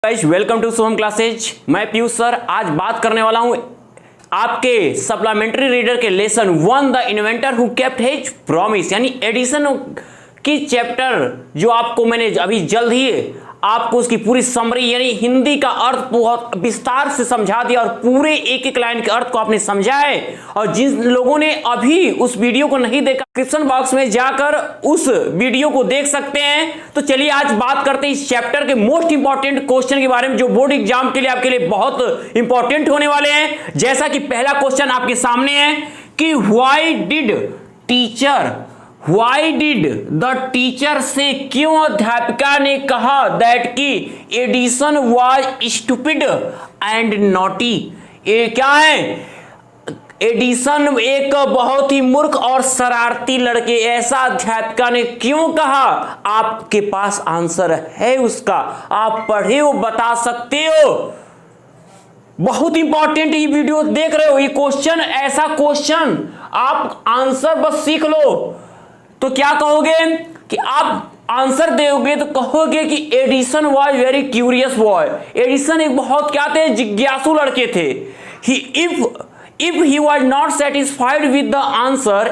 Guys welcome to Soham classes. मैं Piyush sir आज बात करने वाला हूं आपके सप्लीमेंट्री रीडर के lesson 1 the inventor who kept his promise, यानी एडिशन की चैप्टर जो आपको मैंने अभी जल्द ही आपको उसकी पूरी समरी यानी हिंदी का अर्थ बहुत विस्तार से समझा दिया और पूरे एक एक लाइन के अर्थ को आपने समझा है। और जिन लोगों ने अभी उस वीडियो को नहीं देखा, डिस्क्रिप्शन बॉक्स में जाकर उस वीडियो को देख सकते हैं। तो चलिए आज बात करते हैं इस चैप्टर के मोस्ट इंपॉर्टेंट क्वेश्चन के बारे में जो बोर्ड एग्जाम के लिए आपके लिए बहुत इंपॉर्टेंट होने वाले हैं। जैसा कि पहला क्वेश्चन आपके सामने है कि व्हाई डिड द टीचर से, क्यों अध्यापिका ने कहा दैट की Edison was stupid and naughty. ये क्या है? एडिशन एक बहुत ही मूर्ख और शरारती लड़के, ऐसा अध्यापिका ने क्यों कहा? आपके पास आंसर है उसका, आप पढ़े हो, बता सकते हो। बहुत इंपॉर्टेंट ये वीडियो देख रहे हो, ये क्वेश्चन ऐसा क्वेश्चन आप आंसर बस सीख लो तो क्या कहोगे कि आप आंसर दोगे तो कहोगे कि Edison was very curious boy. Edison एक बहुत क्या थे? जिज्ञासु लड़के थे। If he was not satisfied with the answer,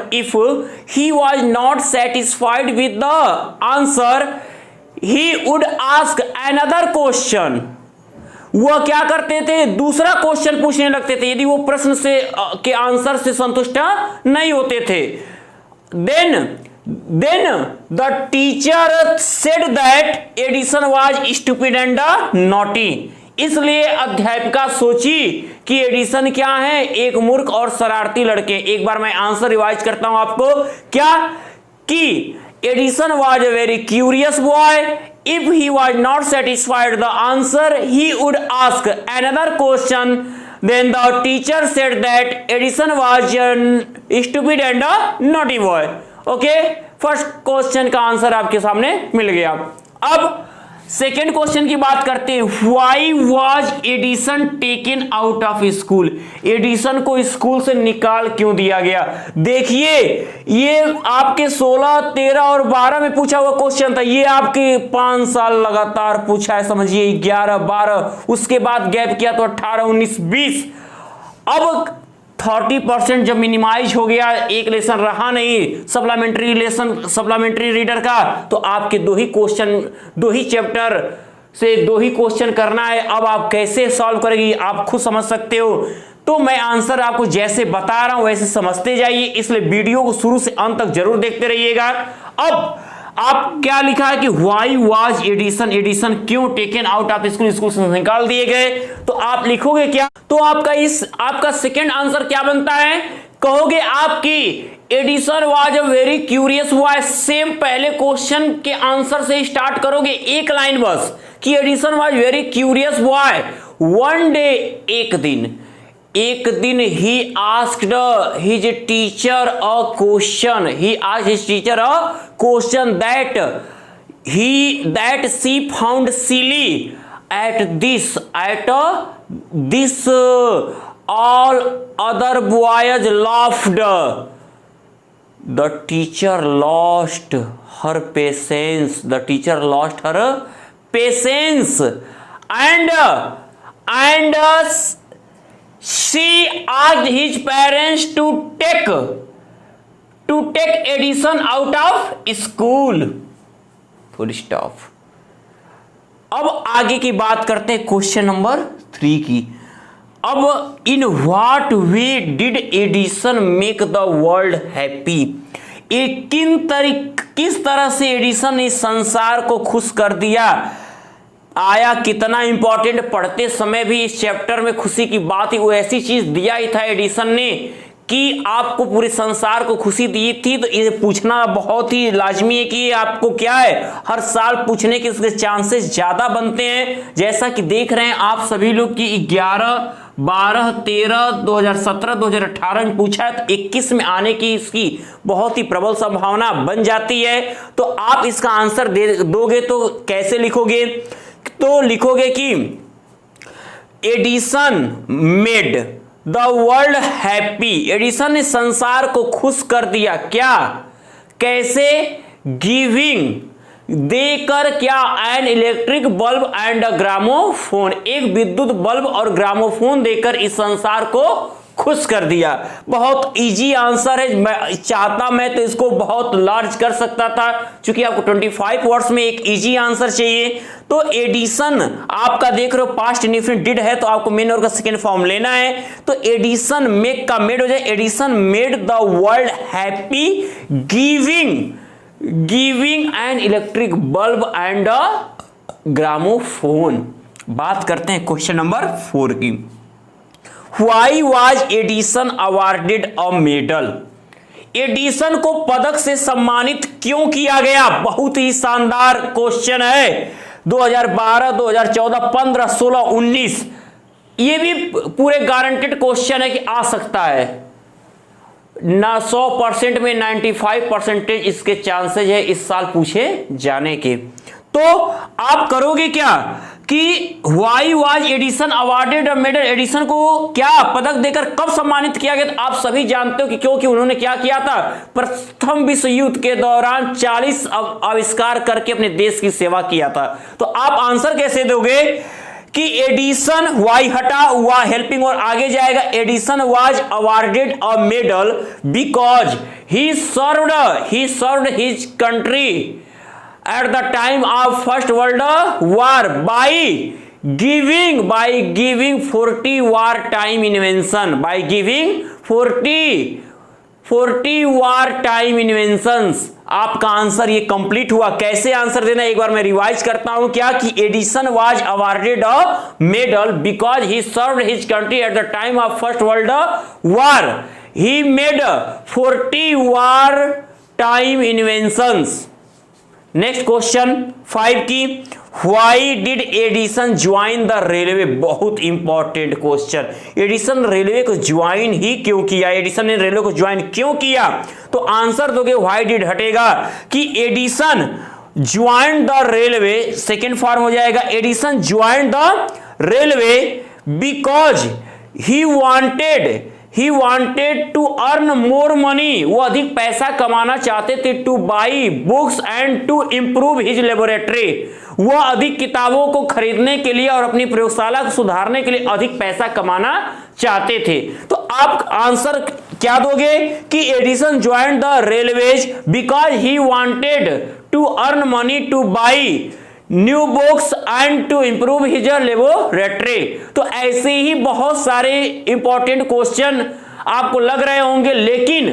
he would ask another question. वह क्या करते थे? दूसरा क्वेश्चन पूछने लगते थे यदि वो प्रश्न से के आंसर से संतुष्ट नहीं होते थे। Then the teacher said that Edison was stupid and naughty. इसलिए अध्यापिका सोची कि एडिसन क्या है? एक मूर्ख और शरारती लड़के। एक बार मैं आंसर रिवाइज करता हूं आपको। क्या कि Edison was a very curious boy. If he was not satisfied the answer he would ask another question. Then the teacher said that Edison was stupid and naughty boy. Okay, first question का answer आपके सामने मिल गया। अब second question की बात करते हैं। Why was Edison taken out of school? Edison को स्कूल से निकाल क्यों दिया गया? देखिए, ये आपके 16, 13 और 12 में पूछा हुआ क्वेश्चन था। ये आपके 5 साल लगातार पूछा है, समझिए 11, 12, उसके बाद गैप किया तो 18, 19, 20। अब 30% जब मिनिमाइज हो गया, एक लेसन रहा नहीं सप्लीमेंट्री रीडर का, तो आपके दो ही चैप्टर से दो ही क्वेश्चन करना है। अब आप कैसे सॉल्व करेंगे आप खुद समझ सकते हो। तो मैं आंसर आपको जैसे बता रहा हूं वैसे समझते जाइए, इसलिए वीडियो को शुरू से अंत तक जरूर देखते रहिएगा। अब आप क्या लिखा है कि व्हाई वाज एडिशन क्यों टेकन आउट ऑफ स्कूल से निकाल दिए गए? तो आप लिखोगे क्या? तो आपका सेकंड आंसर क्या बनता है? कहोगे आपकी Edison was a very curious boy. Same पहले क्वेश्चन के आंसर से स्टार्ट करोगे, एक लाइन बस, कि Edison was very curious boy. One day, एक दिन he asked his teacher a question. He asked his teacher a question that she found silly at this all other boys laughed. The teacher lost her patience. And she asked his parents to take Edison out of school. Full stop. अब आगे की बात करते हैं question number 3 की। अब in what way did Edison make the world happy? किस तरह से एडिशन ने संसार को खुश कर दिया? आया कितना इंपॉर्टेंट, पढ़ते समय भी इस चैप्टर में खुशी की बात ही, वो ऐसी चीज दिया ही था एडिशन ने कि आपको पूरे संसार को खुशी दी थी। तो ये पूछना बहुत ही लाजमी है कि आपको क्या है, हर साल पूछने के इसके चांसेस ज्यादा बनते हैं। जैसा कि देख रहे हैं आप सभी लोग कि 11, 12, 13, 2017, 2018 में पूछा है, तो 21 में आने की इसकी बहुत ही प्रबल संभावना बन जाती है। तो आप इसका आंसर दोगे तो कैसे लिखोगे? तो लिखोगे कि Edison made the world happy. Edison ने संसार को खुश कर दिया। क्या? कैसे? गिविंग देकर क्या, an electric bulb and a gramophone, एक विद्युत बल्ब और ग्रामोफोन देकर इस संसार को खुश कर दिया। बहुत इजी आंसर है। मैं चाहता मैं तो इसको बहुत लार्ज कर सकता था, क्योंकि आपको 25 वर्ड्स में एक इजी आंसर चाहिए। तो एडिसन आपका देख रहे हो पास्ट इंडेफिनिट डिड है, तो आपको मेन और का सेकेंड फॉर्म लेना है। तो एडिसन मेक का मेड हो जाए, Edison made the world happy giving an electric bulb and a gramophone. बात करते हैं क्वेश्चन नंबर 4 की। Why was Edison awarded a medal? Edison को पदक से सम्मानित क्यों किया गया? बहुत ही शानदार क्वेश्चन है। 2012, 2014, 15, 16, 19 ये भी पूरे गारंटेड क्वेश्चन है कि आ सकता है ना। 100% में 95% इसके चांसेस है इस साल पूछे जाने के। तो आप करोगे क्या कि why was Edison awarded medal, Edison को क्या पदक देकर कब सम्मानित किया गया? तो आप सभी जानते हो कि क्योंकि उन्होंने क्या किया था, प्रथम विश्व युद्ध के दौरान 40 आविष्कार करके अपने देश की सेवा किया था। तो आप आंसर कैसे दोगे कि एडिसन, वाई हटा हुआ हेल्पिंग और आगे जाएगा, Edison was awarded a medal because he served his country at the time of First World War by giving 40 wartime invention, by giving 40 wartime inventions। आपका आंसर ये कंप्लीट हुआ। कैसे आंसर देना एक बार मैं रिवाइज करता हूं क्या कि Edison was awarded a medal because he served his country at the time of first world war, he made 40 wartime inventions। Next question 5 की, why did Edison join the railway? बहुत important question. Edison railway को join ही क्यों किया? Edison ने railway को join क्यों किया? तो आंसर दोगे व्हाई डिड हटेगा कि Edison join the railway, second form हो जाएगा Edison join the railway because he wanted to earn more money, वो अधिक पैसा कमाना चाहते थे, to buy books and to improve his laboratory, वो अधिक किताबों को खरीदने के लिए और अपनी प्रयोगशाला को सुधारने के लिए अधिक पैसा कमाना चाहते थे। तो आप आंसर क्या दोगे कि Edison joined the railways because he wanted to earn money to buy new books and to improve his laboratory. तो ऐसे ही बहुत सारे इंपॉर्टेंट क्वेश्चन आपको लग रहे होंगे, लेकिन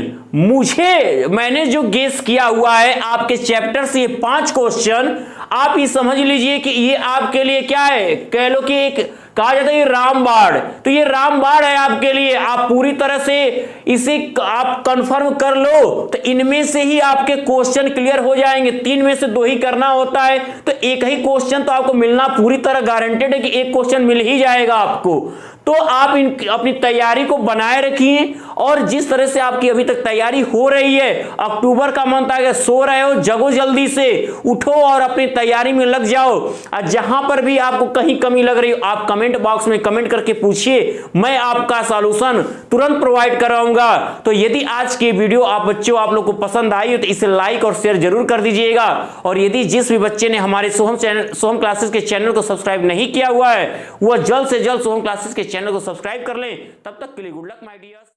मैंने जो गेस किया हुआ है आपके चैप्टर से ये 5 क्वेश्चन, आप ये समझ लीजिए कि ये आपके लिए क्या है, कह लो कि एक कहा जाता है ये रामबाण। तो ये रामबाण है आपके लिए। आप पूरी तरह से इसे आप कंफर्म कर लो तो इनमें से ही आपके क्वेश्चन क्लियर हो जाएंगे। 3 में से 2 ही करना होता है, तो एक ही क्वेश्चन तो आपको मिलना पूरी तरह गारंटेड है कि एक क्वेश्चन मिल ही जाएगा आपको। तो आप अपनी तैयारी को बनाए रखिए, और जिस तरह से आपकी अभी तक तैयारी हो रही है, अक्टूबर का मंथ आ गया, सो रहे हो, जगो जल्दी से, उठो और अपनी तैयारी में लग जाओ। और जहां पर भी आपको कहीं कमी लग रही हो आप कमेंट बॉक्स में कमेंट करके पूछिए, मैं आपका सॉल्यूशन तुरंत प्रोवाइड कराऊंगा। तो यदि आज की वीडियो आप लोग को पसंद आई हो तो इसे लाइक और शेयर जरूर कर दीजिएगा। और यदि जिस भी बच्चे ने हमारे सोहम क्लासेस के चैनल को सब्सक्राइब नहीं किया हुआ है, वह जल्द से जल्द सोहम क्लासेस के चैनल को सब्सक्राइब कर लें। तब तक के लिए गुड लक माय डियर्स।